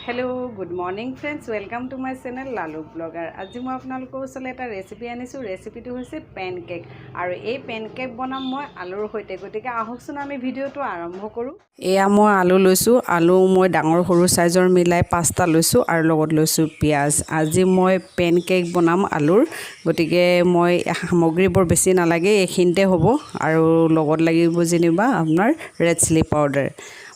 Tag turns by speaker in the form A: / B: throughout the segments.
A: hello good morning friends welcome to my channel Lalu blogger आज मैं आपनालोকৰ ওচৰলৈ এটা ৰেচিপি আনিছো ৰেচিপিটো হৈছে পেনকেক আৰু এই পেনকেক বনাম মই আলুৰ সৈতে গতিকে আহকচোন আমি ভিডিওটো আৰম্ভ কৰো এয়া মই আলু লৈছো আলু মই ডাঙৰ সৰু সাইজৰ মিলাই 5টা লৈছো আৰু লগত লৈছো পিয়াজ আজি মই পেনকেক বনাম আলুৰ গতিকে মই সামগ্ৰীবোৰ বেছি নালাগে এইখিনতে হ'ব আৰু লগত লাগিব যেনিবা আপোনাৰ ৰেড চিলি পাউডাৰ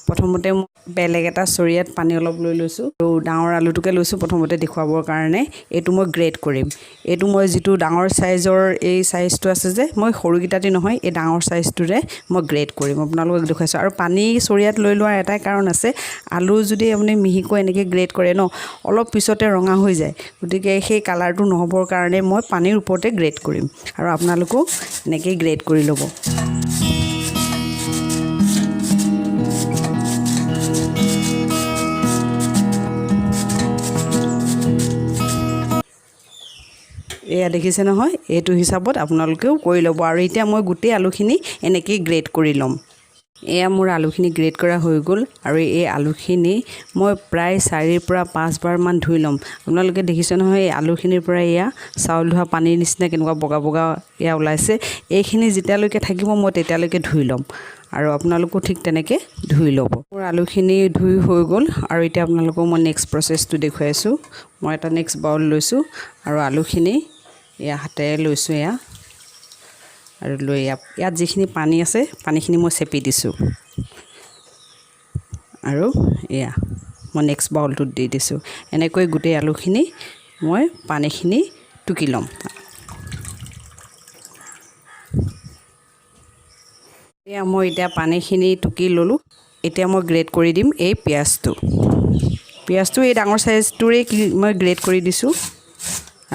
A: প্ৰথমতে বেলেগ এটা চৰিয়াত পানী অলপ লৈ লৈছো আৰু ডাঙৰ আলুটোকে লৈছো প্ৰথমতে দেখুৱাবৰ কাৰণে এটো মই গ্ৰেট কৰিম এটো মই যেটো ডাঙৰ সাইজৰ এই সাইজটো আছে যে মই সৰুগিটাটি নহয় এই ডাঙৰ সাইজটোৰে মই গ্ৰেট কৰিম আপোনালোকক দেখাইছো আৰু পানী চৰিয়াত লৈ লোৱাৰ এটা কাৰণ আছে আলু যদি আপুনি মিহিকৈ এনেকৈ গ্ৰেট কৰে ন অলপ পিছতে ৰঙা হৈ যায় গতিকে সেই কালাৰটো নহবৰ কাৰণে মই পানীৰ ওপৰতে গ্ৰেট কৰিম আৰু আপোনালোকক এনেকৈ গ্ৰেট কৰি ল'ব এয়া দেখিছে নহয় এটো হিচাপত আপোনালোকেও কৰি ল'ব আৰু এতিয়া মই গুটেই আলুখিনি এনেকৈ গ্ৰেট কৰি লম এয়া মোৰ আলুখিনি গ্ৰেট কৰা হৈ গ'ল আৰু এই আলুখিনি মই প্ৰায় 4 পৰা 5 বাৰ মান ধুই লম আপোনালোকে দেখিছে নহয় এই আলুখিনিৰ পৰা এয়া চাউল ধোৱা পানীৰ নিচিনা কেনেকুৱা বগা বগা এয়া ওলাইছে এইখিনি যেতিয়ালৈকে থাকিব মই তেতিয়ালৈকে ধুই লম আৰু আপোনালোকো ঠিক তেনেকৈ ধুই ল'ব মোৰ আলুখিনি ধুই হৈ গ'ল আৰু এতিয়া আপোনালোকক মই নেক্সট প্ৰচেছটো দেখুৱাইছো মই এটা নেক্সট বাউল লৈছো আৰু আলুখিনি এয়া হাতেৰে লৈছো এয়া আৰু লৈ ইয়াত যিখিনি পানী আছে পানীখিনি মই চেপি দিছো আৰু এয়া মই নেক্সট বাউলটোত দি দিছো এনেকৈ গুটেই আলুখিনি মই পানীখিনি টুকি লম এয়া মই এতিয়া পানীখিনি টুকি ললো এতিয়া মই গ্ৰেট কৰি দিম এই পিয়াজটো এই ডাঙৰ সাইজটোৰে মই গ্ৰেট কৰি দিছো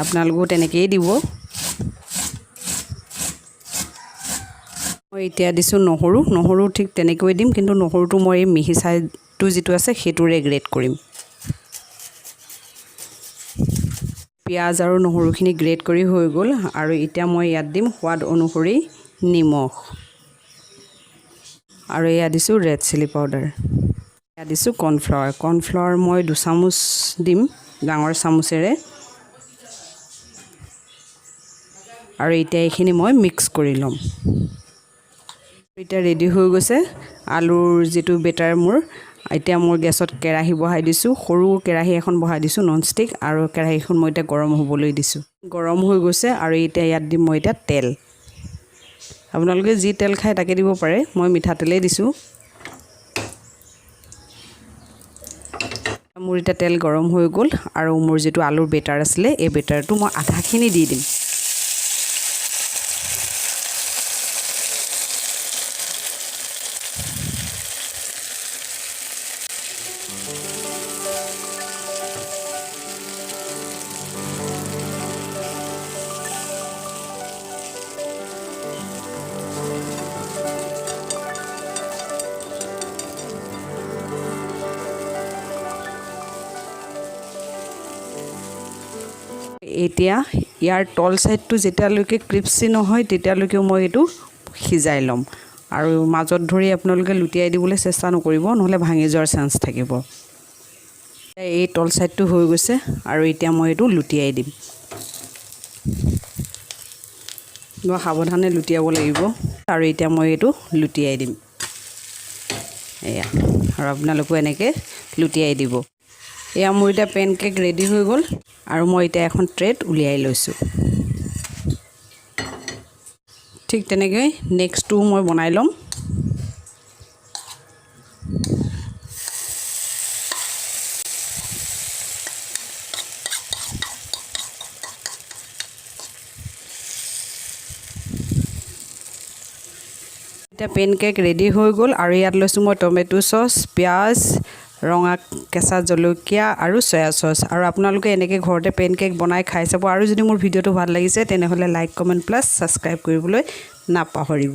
A: আপোনালোকো তেনেকেই দিব মই এতিয়া দিছো নহৰু ঠিক তেনেকৈ দিম কিন্তু নহৰুটো মই মিহি সাইজটো যেটো আছে হেতুৰে গ্ৰেট কৰিম পিয়াজ আৰু নহৰুখিনি গ্ৰেট কৰি হৈ গ'ল আৰু এতিয়া মই ইয়াত দিম সোৱাদ অনুসৰি নিমখ আৰু ইয়া দিছো ৰেড চিলি পাউডাৰ ইয়া দিছো কৰ্নফ্লাৱাৰ মই 2 চামুচ দিম ডাঙৰ চামুচেৰে আৰু এতিয়া এইখিনি মই মিক্স কৰি লম এটা ৰেডি হৈ গৈছে আলুৰ যেটো বেটাৰ মোৰ এতিয়া মই গেছত কেৰাহী বহাই দিছো সৰু কেৰাহী এখন বহাই দিছো নন ষ্টিক আৰু কেৰাহীখন মই এতিয়া গৰম হ'বলৈ দিছো গৰম হৈ গৈছে আৰু এতিয়া ইয়াত দিম মই এতিয়া তেল আপোনালোকে যি তেল খাই তাকে দিব পাৰে মই মিঠা তেলেই দিছো মোৰ এটা তেল গৰম হৈ গ'ল আৰু মোৰ যেটো আলুৰ বেটাৰ আছিল এই বেটাৰটো মই আধাখিনি দি দিম এতিয়া ইয়াৰ তল সাইডটো যেতিয়ালৈকে ক্ৰিপসি নহয় তেতিয়ালৈকে মই এটো সিজাই লম আৰু মাজত ধৰি আপোনালোকে লুটিয়াই দিবলৈ চেষ্টা নকৰিব নহলে ভাঙি যোৱাৰ চান্স থাকিব এই তল সাইডটো হৈ গৈছে আৰু এতিয়া মই এটো লুটিয়াই দিম মই সাৱধানে লুটিয়াব লাগিব আৰু এতিয়া মই এটো লুটিয়াই দিম এয়া আৰু আপোনালোকে এনেকৈ লুটিয়াই দিব এয়া মোৰ এটা পেনকেক ৰেডি হৈ গ'ল আৰু মই এটা এখন ট্ৰেত উলিয়াই লৈছো ঠিক তেনেকৈ নেক্সটটো মই বনাই লম এটা পেনকেক ৰেডি হৈ গ'ল আৰু ইয়াত লৈছো মই টমেটো সস পিয়াজ ৰঙা কেঁচা জলকীয়া আৰু সয়া সস আৰু আপোনালোকে এনেকৈ ঘৰতে পেনকেক বনাই খাই চাব আৰু যদি মোৰ ভিডিওটো ভাল লাগিছে তেনেহলে লাইক কমেন্ট প্লাস সাবস্ক্ৰাইব কৰিবলৈ নাপাহৰিব